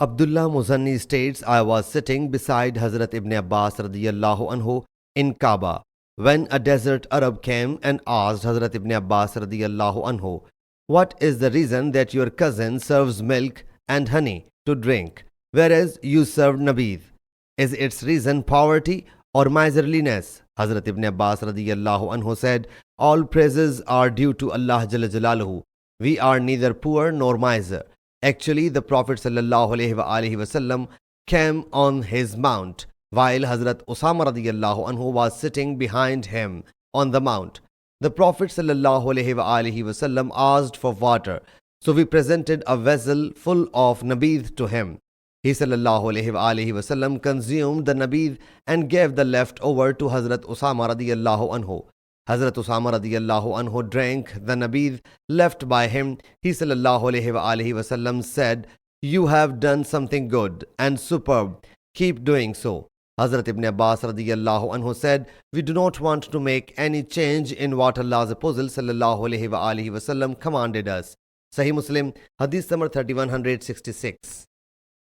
Abdullah Muzanni states, I was sitting beside Hazrat Ibn Abbas radiyallahu anhu in Kaaba when a desert Arab came and asked Hazrat Ibn Abbas radiyallahu anhu, what is the reason that your cousin serves milk and honey to drink, whereas you serve nabid? Is its reason poverty or miserliness? Hazrat Ibn Abbas radiyallahu anhu said, all praises are due to Allah Jalla Jalaluhu. We are neither poor nor miser. Actually, the Prophet ﷺ came on his mount, while Hazrat Usama radiyallahu anhu was sitting behind him on the mount. The Prophet ﷺ asked for water, so we presented a vessel full of nabid to him. He ﷺ consumed the nabid and gave the leftover to Hazrat Usama radiyallahu anhu. Hazrat Usama radiyallahu anhu drank the nabid left by him. He ﷺ said, you have done something good and superb. Keep doing so. Hazrat Ibn Abbas radiyallahu anhu said, we do not want to make any change in what Allah's Apostle ﷺ commanded us. Sahih Muslim Hadees number 3166.